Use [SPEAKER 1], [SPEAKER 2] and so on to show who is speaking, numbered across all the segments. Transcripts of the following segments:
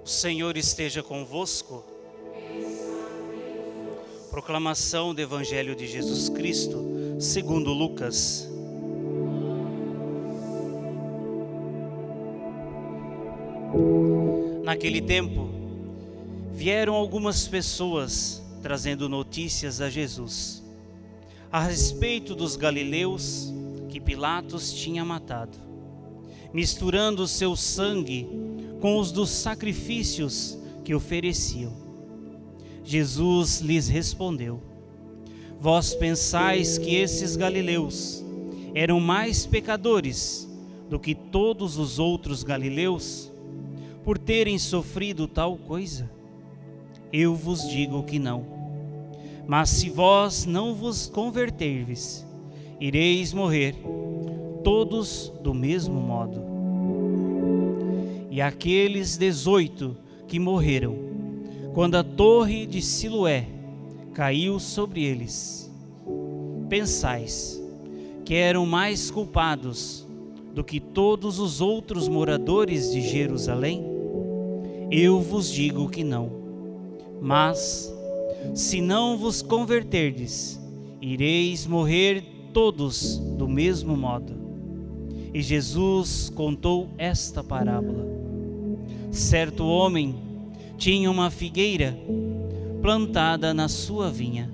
[SPEAKER 1] O Senhor esteja convosco. Proclamação do Evangelho de Jesus Cristo, segundo Lucas. Naquele tempo, vieram algumas pessoas trazendo notícias a Jesus a respeito dos galileus que Pilatos tinha matado, misturando seu sangue com os dos sacrifícios que ofereciam. Jesus lhes respondeu: Vós pensais que esses galileus eram mais pecadores do que todos os outros galileus, por terem sofrido tal coisa? Eu vos digo que não. Mas se vós não vos converterdes, ireis morrer, todos do mesmo modo. E aqueles 18 que morreram, quando a torre de Siloé caiu sobre eles, pensais que eram mais culpados do que todos os outros moradores de Jerusalém? Eu vos digo que não. Mas, se não vos converterdes, ireis morrer todos do mesmo modo. E Jesus contou esta parábola. Certo homem tinha uma figueira plantada na sua vinha.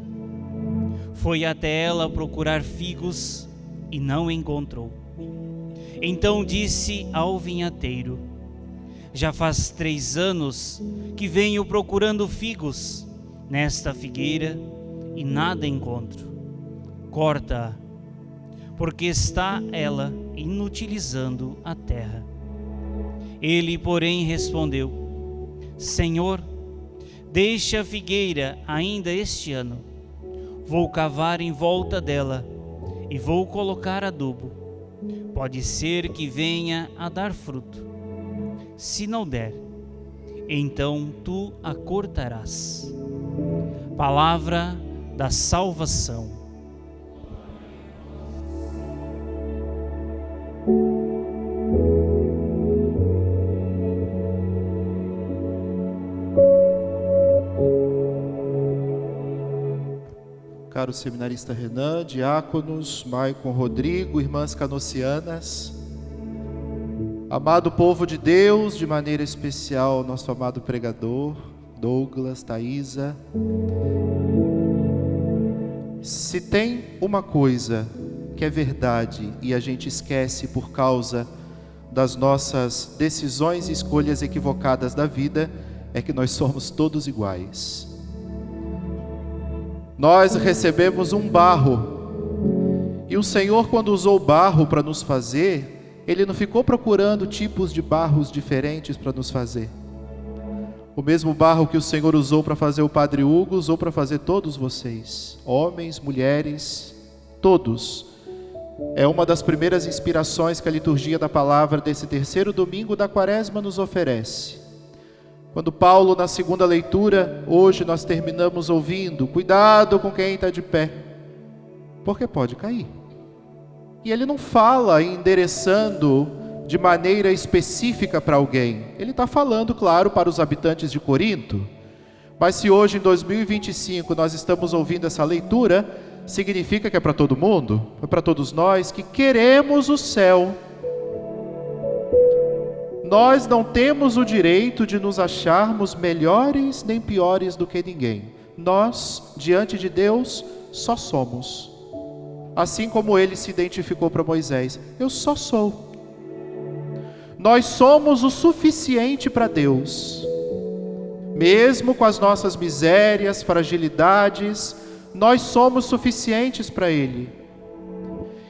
[SPEAKER 1] Foi até ela procurar figos e não encontrou. Então disse ao vinhateiro: Já faz 3 anos que venho procurando figos nesta figueira e nada encontro. Corta-a, porque está ela inutilizando a terra. Ele, porém, respondeu: Senhor, deixe a figueira ainda este ano. Vou cavar em volta dela e vou colocar adubo. Pode ser que venha a dar fruto. Se não der, então tu a cortarás. Palavra da salvação.
[SPEAKER 2] Caro seminarista Renan, diáconos, Maicon, Rodrigo, irmãs canossianas, amado povo de Deus, de maneira especial, nosso amado pregador, Douglas, Thaisa. Se tem uma coisa que é verdade e a gente esquece por causa das nossas decisões e escolhas equivocadas da vida, é que nós somos todos iguais. Nós recebemos um barro, e o Senhor, quando usou o barro para nos fazer, Ele não ficou procurando tipos de barros diferentes para nos fazer. O mesmo barro que o Senhor usou para fazer o Padre Hugo, usou para fazer todos vocês, homens, mulheres, todos. É uma das primeiras inspirações que a liturgia da palavra desse 3º domingo da Quaresma nos oferece. Quando Paulo, na segunda leitura, hoje nós terminamos ouvindo: cuidado com quem está de pé, porque pode cair. E ele não fala endereçando de maneira específica para alguém. Ele está falando, claro, para os habitantes de Corinto. Mas se hoje, em 2025, nós estamos ouvindo essa leitura, significa que é para todo mundo, é para todos nós que queremos o céu. Nós não temos o direito de nos acharmos melhores nem piores do que ninguém. Nós, diante de Deus, só somos. Assim como ele se identificou para Moisés: eu só sou. Nós somos o suficiente para Deus. Mesmo com as nossas misérias, fragilidades, nós somos suficientes para Ele.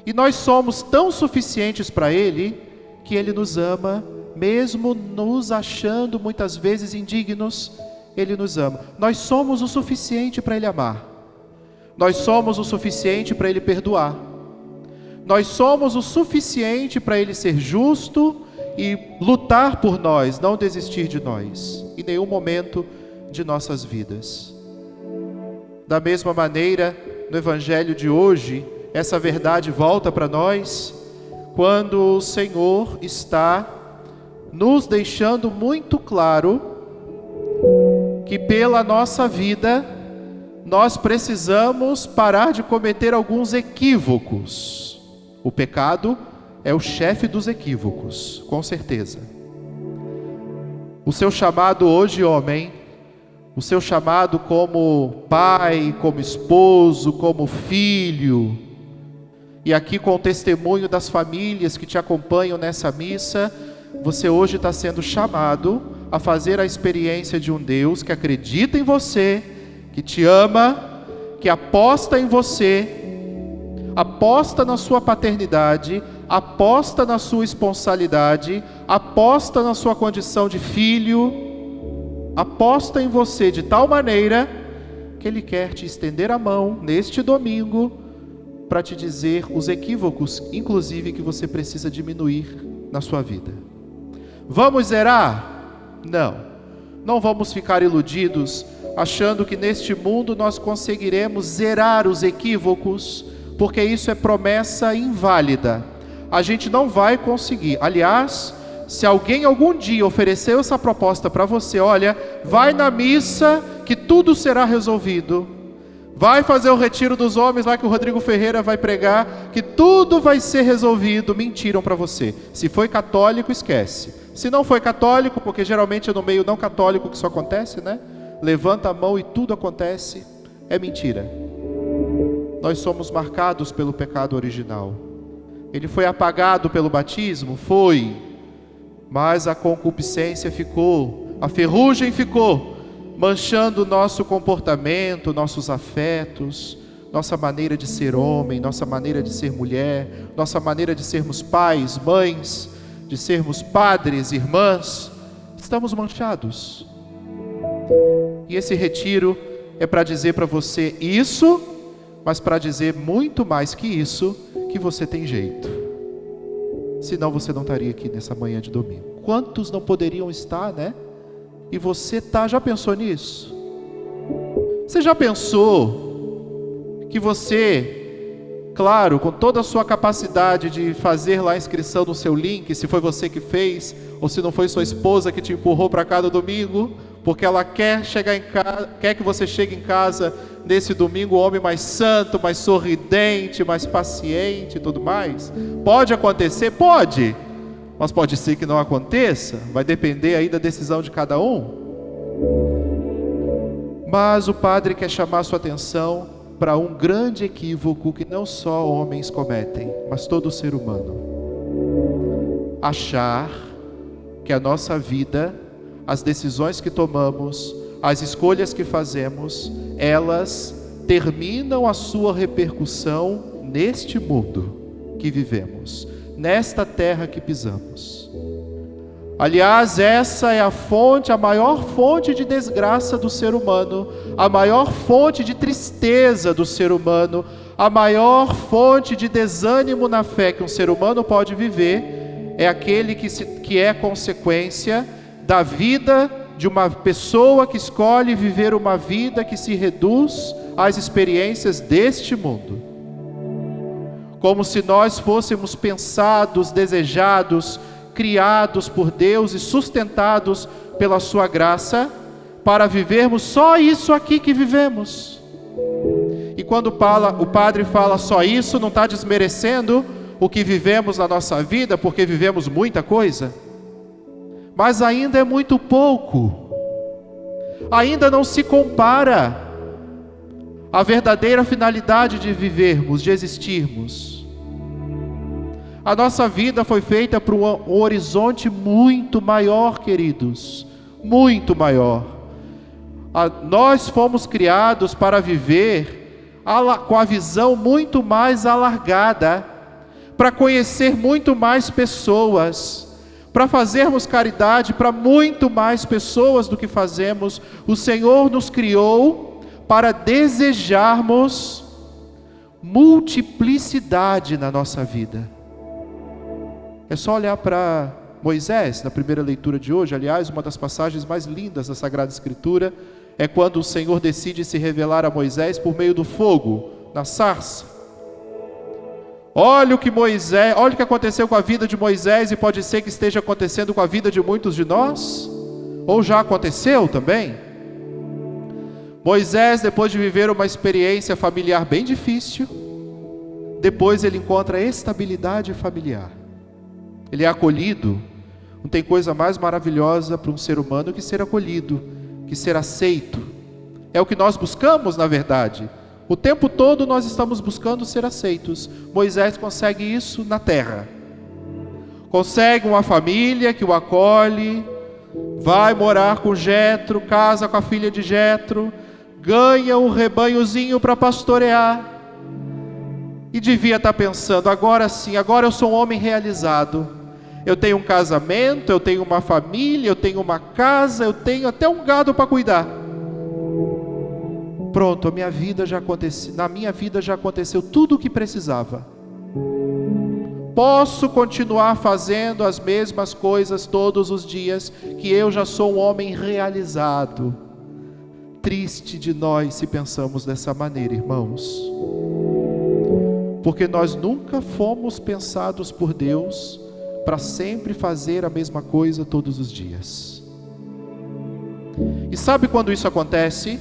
[SPEAKER 2] E nós somos tão suficientes para Ele que Ele nos ama, mesmo nos achando muitas vezes indignos. Ele nos ama. Nós somos o suficiente para Ele amar. Nós somos o suficiente para Ele perdoar. Nós somos o suficiente para Ele ser justo e lutar por nós, não desistir de nós, em nenhum momento de nossas vidas. Da mesma maneira, no Evangelho de hoje, essa verdade volta para nós, quando o Senhor está nos deixando muito claro que pela nossa vida nós precisamos parar de cometer alguns equívocos. O pecado é o chefe dos equívocos, com certeza. O seu chamado hoje, homem, o seu chamado como pai, como esposo, como filho, e aqui com o testemunho das famílias que te acompanham nessa missa, você hoje está sendo chamado a fazer a experiência de um Deus que acredita em você, que te ama, que aposta em você, aposta na sua paternidade, aposta na sua esponsalidade, aposta na sua condição de filho, aposta em você de tal maneira que Ele quer te estender a mão neste domingo para te dizer os equívocos, inclusive, que você precisa diminuir na sua vida. Vamos zerar? Não vamos ficar iludidos achando que neste mundo nós conseguiremos zerar os equívocos, porque isso é promessa inválida. A gente não vai conseguir. Aliás, se alguém algum dia ofereceu essa proposta para você, olha, vai na missa que tudo será resolvido, vai fazer o retiro dos homens lá que o Rodrigo Ferreira vai pregar, que tudo vai ser resolvido, mentiram para você. Se foi católico, esquece. Se não foi católico, porque geralmente é no meio não católico que isso acontece, né? Levanta a mão e tudo acontece, é mentira. Nós somos marcados pelo pecado original. Ele foi apagado pelo batismo? Foi. Mas a concupiscência ficou, a ferrugem ficou, manchando o nosso comportamento, nossos afetos, nossa maneira de ser homem, nossa maneira de ser mulher, nossa maneira de sermos pais, mães, de sermos padres, irmãs. Estamos manchados. E esse retiro é para dizer para você isso, mas para dizer muito mais que isso, que você tem jeito. Senão você não estaria aqui nessa manhã de domingo. Quantos não poderiam estar, né? E você tá, já pensou nisso? Você já pensou que você, claro, com toda a sua capacidade de fazer lá a inscrição no seu link, se foi você que fez, ou se não foi sua esposa que te empurrou para cá no domingo, porque ela quer chegar em casa, quer que você chegue em casa nesse domingo, um homem mais santo, mais sorridente, mais paciente e tudo mais. Pode acontecer? Pode. Mas pode ser que não aconteça, vai depender aí da decisão de cada um. Mas o padre quer chamar a sua atenção para um grande equívoco que não só homens cometem, mas todo ser humano. Achar que a nossa vida, as decisões que tomamos, as escolhas que fazemos, elas terminam a sua repercussão neste mundo que vivemos, nesta terra que pisamos. Aliás, essa é a fonte, a maior fonte de desgraça do ser humano, a maior fonte de tristeza do ser humano, a maior fonte de desânimo na fé que um ser humano pode viver, é aquele que é consequência da vida de uma pessoa que escolhe viver uma vida que se reduz às experiências deste mundo. Como se nós fôssemos pensados, desejados, criados por Deus e sustentados pela sua graça para vivermos só isso aqui que vivemos. E quando o padre fala só isso, não está desmerecendo o que vivemos na nossa vida, porque vivemos muita coisa, mas ainda é muito pouco, ainda não se compara à verdadeira finalidade de vivermos, de existirmos. A nossa vida foi feita para um horizonte muito maior, queridos, muito maior. Nós fomos criados para viver com a visão muito mais alargada, para conhecer muito mais pessoas, para fazermos caridade para muito mais pessoas do que fazemos. O Senhor nos criou para desejarmos multiplicidade na nossa vida. É só olhar para Moisés, na primeira leitura de hoje. Aliás, uma das passagens mais lindas da Sagrada Escritura é quando o Senhor decide se revelar a Moisés por meio do fogo, na sarça. Olha o que aconteceu com a vida de Moisés, e pode ser que esteja acontecendo com a vida de muitos de nós, ou já aconteceu também. Moisés, depois de viver uma experiência familiar bem difícil, depois ele encontra estabilidade familiar. Ele é acolhido. Não tem coisa mais maravilhosa para um ser humano que ser acolhido, que ser aceito. É o que nós buscamos, na verdade. O tempo todo nós estamos buscando ser aceitos. Moisés consegue isso na terra. Consegue uma família que o acolhe, vai morar com Jetro, casa com a filha de Jetro, ganha um rebanhozinho para pastorear. E devia estar pensando, agora sim, agora eu sou um homem realizado. Eu tenho um casamento, eu tenho uma família, eu tenho uma casa, eu tenho até um gado para cuidar. Pronto, na minha vida já aconteceu tudo o que precisava. Posso continuar fazendo as mesmas coisas todos os dias, que eu já sou um homem realizado. Triste de nós se pensamos dessa maneira, irmãos. Porque nós nunca fomos pensados por Deus para sempre fazer a mesma coisa todos os dias. E sabe quando isso acontece?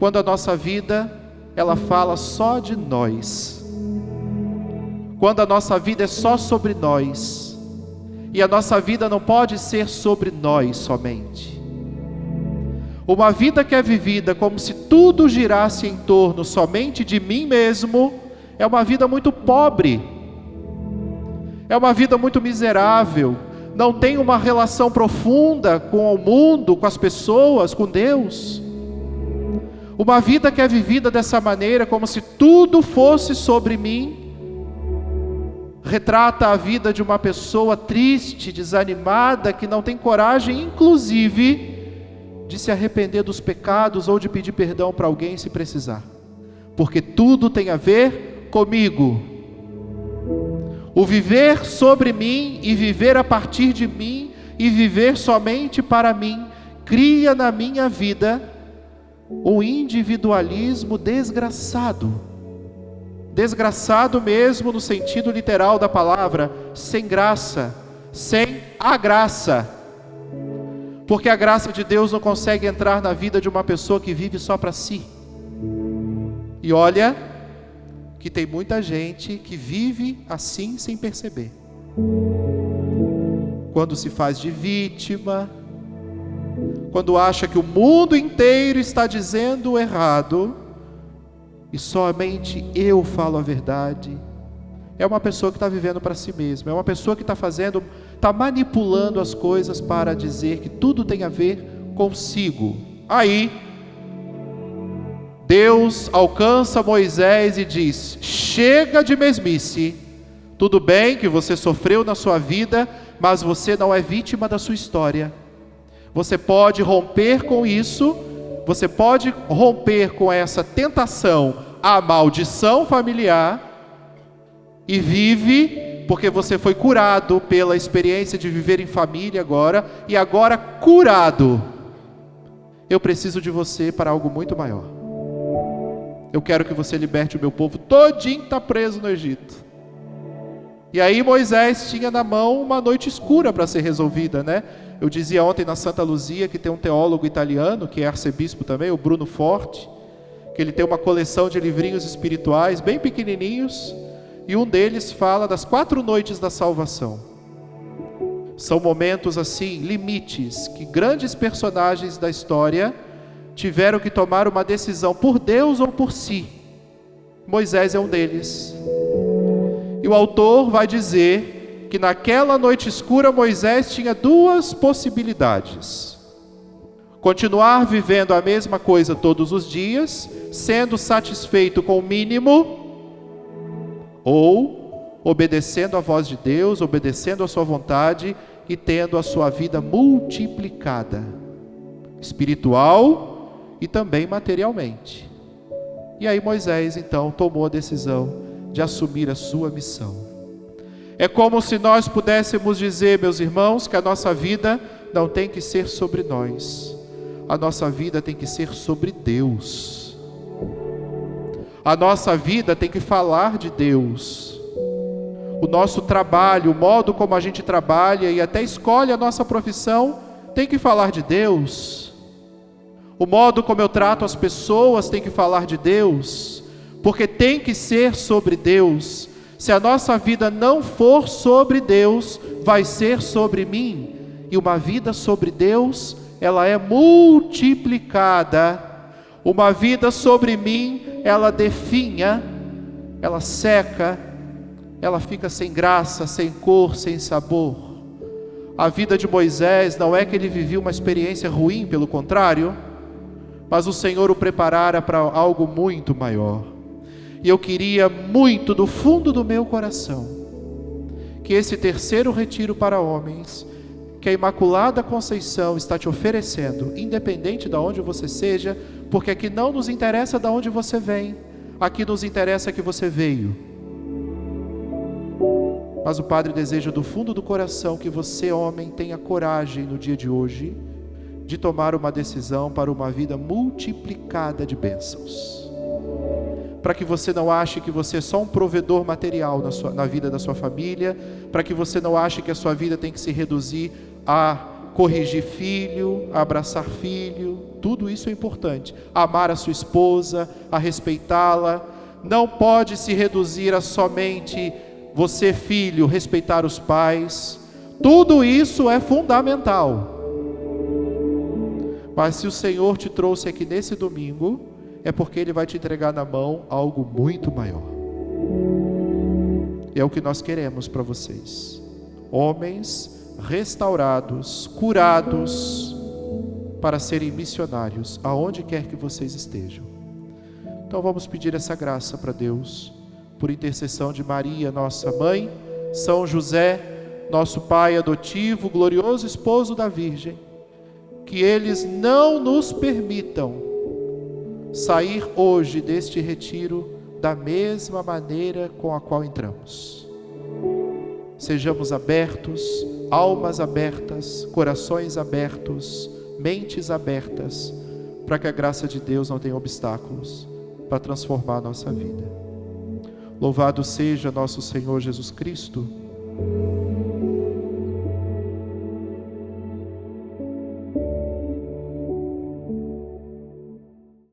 [SPEAKER 2] Quando a nossa vida, ela fala só de nós. Quando a nossa vida é só sobre nós. E a nossa vida não pode ser sobre nós somente. Uma vida que é vivida como se tudo girasse em torno somente de mim mesmo, é uma vida muito pobre. É uma vida muito miserável. Não tem uma relação profunda com o mundo, com as pessoas, com Deus. Uma vida que é vivida dessa maneira, como se tudo fosse sobre mim, retrata a vida de uma pessoa triste, desanimada, que não tem coragem, inclusive, de se arrepender dos pecados ou de pedir perdão para alguém se precisar. Porque tudo tem a ver comigo. O viver sobre mim e viver a partir de mim e viver somente para mim, cria na minha vida um individualismo desgraçado. Desgraçado mesmo no sentido literal da palavra, sem graça, sem a graça. Porque a graça de Deus não consegue entrar na vida de uma pessoa que vive só para si. E olha que tem muita gente que vive assim sem perceber. Quando se faz de vítima, quando acha que o mundo inteiro está dizendo o errado, e somente eu falo a verdade, é uma pessoa que está vivendo para si mesma, é uma pessoa que está manipulando as coisas para dizer que tudo tem a ver consigo. Aí, Deus alcança Moisés e diz: chega de mesmice, tudo bem que você sofreu na sua vida, mas você não é vítima da sua história. Você pode romper com isso, você pode romper com essa tentação, a maldição familiar, e vive, porque você foi curado pela experiência de viver em família agora, e agora curado, eu preciso de você para algo muito maior. Eu quero que você liberte o meu povo todinho, está preso no Egito. E aí Moisés tinha na mão uma noite escura para ser resolvida, né? Eu dizia ontem na Santa Luzia que tem um teólogo italiano, que é arcebispo também, o Bruno Forte, que ele tem uma coleção de livrinhos espirituais bem pequenininhos, e um deles fala das 4 noites da salvação. São momentos assim, limites, que grandes personagens da história tiveram que tomar uma decisão por Deus ou por si. Moisés é um deles. E o autor vai dizer que naquela noite escura Moisés tinha 2 possibilidades: continuar vivendo a mesma coisa todos os dias, sendo satisfeito com o mínimo, ou obedecendo à voz de Deus, obedecendo à sua vontade e tendo a sua vida multiplicada, espiritual e também materialmente. E aí Moisés então tomou a decisão de assumir a sua missão. É como se nós pudéssemos dizer, meus irmãos, que a nossa vida não tem que ser sobre nós. A nossa vida tem que ser sobre Deus. A nossa vida tem que falar de Deus. O nosso trabalho, o modo como a gente trabalha e até escolhe a nossa profissão, tem que falar de Deus. O modo como eu trato as pessoas tem que falar de Deus, porque tem que ser sobre Deus. Se a nossa vida não for sobre Deus, vai ser sobre mim. E uma vida sobre Deus, ela é multiplicada. Uma vida sobre mim, ela definha, ela seca, ela fica sem graça, sem cor, sem sabor. A vida de Moisés não é que ele vivia uma experiência ruim, pelo contrário, mas o Senhor o preparara para algo muito maior. E eu queria muito, do fundo do meu coração, que esse terceiro retiro para homens, que a Imaculada Conceição está te oferecendo, independente de onde você seja, porque aqui não nos interessa de onde você vem, aqui nos interessa que você veio. Mas o Padre deseja do fundo do coração que você, homem, tenha coragem no dia de hoje de tomar uma decisão para uma vida multiplicada de bênçãos. Para que você não ache que você é só um provedor material na vida da sua família, para que você não ache que a sua vida tem que se reduzir a corrigir filho, a abraçar filho. Tudo isso é importante. Amar a sua esposa, a respeitá-la. Não pode se reduzir a somente você, filho, respeitar os pais. Tudo isso é fundamental. Mas se o Senhor te trouxe aqui nesse domingo, é porque Ele vai te entregar na mão algo muito maior. E é o que nós queremos para vocês. Homens restaurados, curados, para serem missionários, aonde quer que vocês estejam. Então vamos pedir essa graça para Deus, por intercessão de Maria, nossa mãe, São José, nosso pai adotivo, glorioso esposo da Virgem, que eles não nos permitam sair hoje deste retiro da mesma maneira com a qual entramos. Sejamos abertos, almas abertas, corações abertos, mentes abertas, para que a graça de Deus não tenha obstáculos para transformar a nossa vida. Louvado seja nosso Senhor Jesus Cristo.